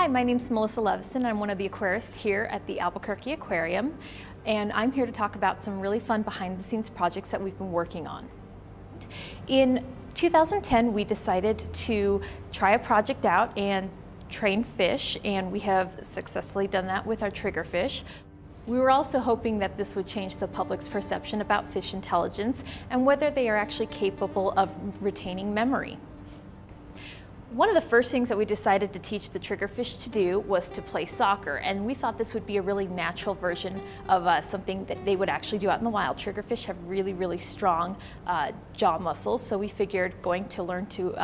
my name's Melissa Levison. I'm one of the aquarists here at the Albuquerque Aquarium, and I'm here to talk about some really fun behind-the-scenes projects that we've been working on. In 2010, we decided to try a project out and train fish, and we have successfully done that with our triggerfish. We were also hoping that this would change the public's perception about fish intelligence and whether they are actually capable of retaining memory. One of the first things that we decided to teach the triggerfish to do was to play soccer, and we thought this would be a really natural version of something that they would actually do out in the wild. Triggerfish have really strong jaw muscles, so we figured going to learn to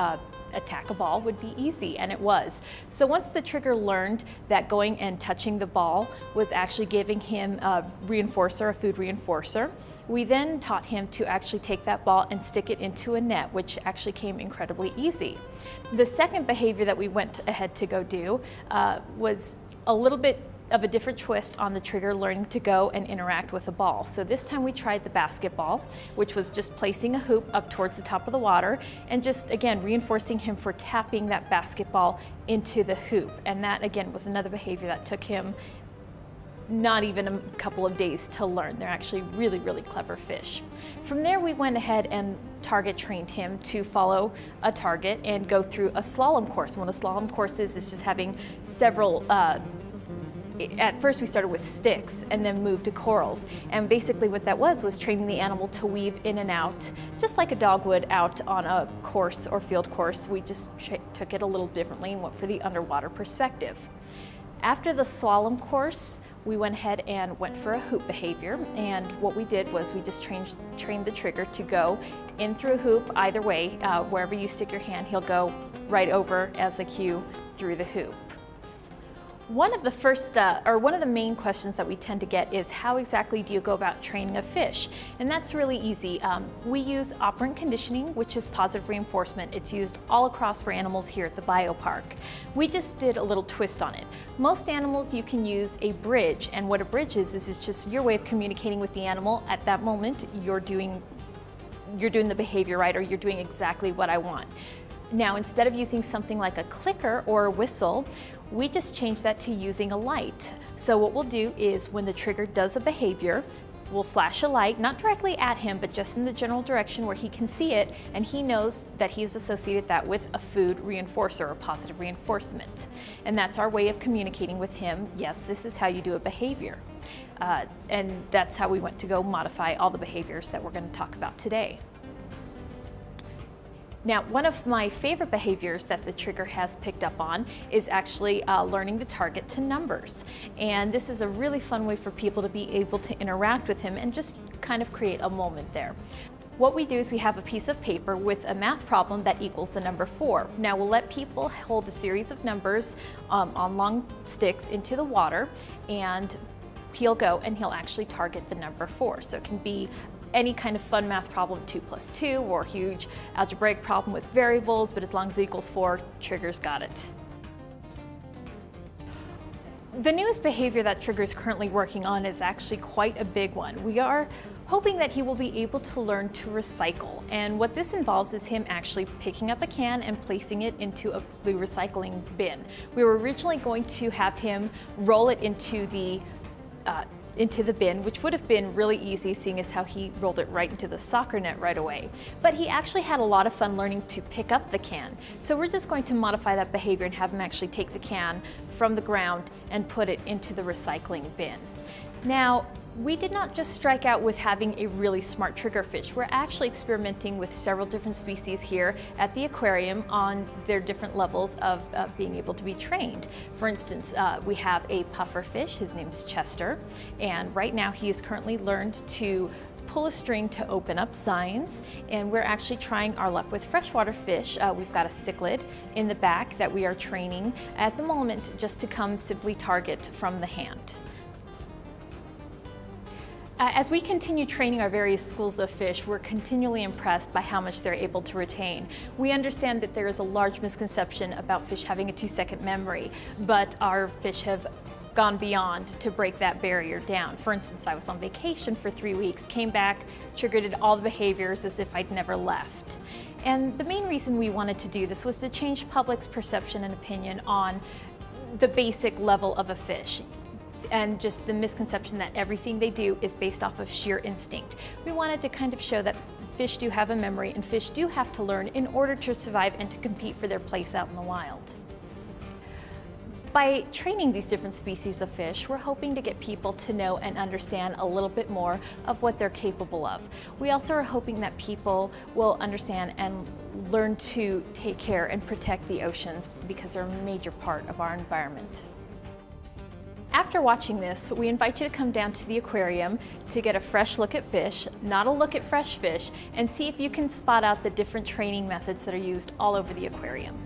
attack a ball would be easy, and it was. So once the trigger learned that going and touching the ball was actually giving him a reinforcer, a food reinforcer, we then taught him to actually take that ball and stick it into a net, which actually came incredibly easy. The second behavior that we went ahead to go do was a little bit of a different twist on the trigger learning to go and interact with a ball. So this time we tried the basketball, which was just placing a hoop up towards the top of the water and just, again, reinforcing him for tapping that basketball into the hoop. And that, again, was another behavior that took him not even a couple of days to learn. They're actually really clever fish. From there, we went ahead and target trained him to follow a target and go through a slalom course. One of the slalom courses is just having several at first we started with sticks and then moved to corals, and basically what that was training the animal to weave in and out just like a dog would out on a course or field course. We just took it a little differently and went for the underwater perspective. After the slalom course, we went ahead and went for a hoop behavior, and what we did was we just trained the trigger to go in through a hoop either way. Wherever you stick your hand, he'll go right over as a cue through the hoop. One of the main questions that we tend to get is how exactly do you go about training a fish? And that's really easy. We use Operant Conditioning, which is positive reinforcement. It's used all across for animals here at the biopark. We just did a little twist on it. Most animals you can use a bridge, and what a bridge is it's just your way of communicating with the animal. At that moment, you're doing the behavior right, or you're doing exactly what I want. Now, instead of using something like a clicker or a whistle, we just changed that to using a light. So what we'll do is when the trigger does a behavior, we'll flash a light, not directly at him, but just in the general direction where he can see it, and he knows that he's associated that with a food reinforcer or positive reinforcement. And that's our way of communicating with him, yes, this is how you do a behavior. And that's how we went to go modify all the behaviors that we're going to talk about today. Now, one of my favorite behaviors that the trigger has picked up on is actually learning to target to numbers. And this is a really fun way for people to be able to interact with him and just kind of create a moment there. What we do is we have a piece of paper with a math problem that equals the number 4. Now we'll let people hold a series of numbers on long sticks into the water, and he'll go and he'll actually target the number 4. So it can be any kind of fun math problem, 2 + 2, or a huge algebraic problem with variables, but as long as it equals 4, trigger's got it. The newest behavior that Trigger is currently working on is actually quite a big one. We are hoping that he will be able to learn to recycle, and what this involves is him actually picking up a can and placing it into a blue recycling bin. We were originally going to have him roll it into the bin, which would have been really easy seeing as how he rolled it right into the soccer net right away. But he actually had a lot of fun learning to pick up the can. So we're just going to modify that behavior and have him actually take the can from the ground and put it into the recycling bin. Now, we did not just strike out with having a really smart triggerfish. We're actually experimenting with several different species here at the aquarium on their different levels of being able to be trained. For instance, we have a puffer fish, his name's Chester, and right now he has currently learned to pull a string to open up signs, and we're actually trying our luck with freshwater fish. We've got a cichlid in the back that we are training at the moment just to come simply target from the hand. As we continue training our various schools of fish, we're continually impressed by how much they're able to retain. We understand that there is a large misconception about fish having a 2-second memory, but our fish have gone beyond to break that barrier down. For instance, I was on vacation for 3 weeks, came back, triggered all the behaviors as if I'd never left. And the main reason we wanted to do this was to change public's perception and opinion on the basic level of a fish, and just the misconception that everything they do is based off of sheer instinct. We wanted to kind of show that fish do have a memory and fish do have to learn in order to survive and to compete for their place out in the wild. By training these different species of fish, we're hoping to get people to know and understand a little bit more of what they're capable of. We also are hoping that people will understand and learn to take care and protect the oceans because they're a major part of our environment. After watching this, we invite you to come down to the aquarium to get a fresh look at fish, not a look at fresh fish, and see if you can spot out the different training methods that are used all over the aquarium.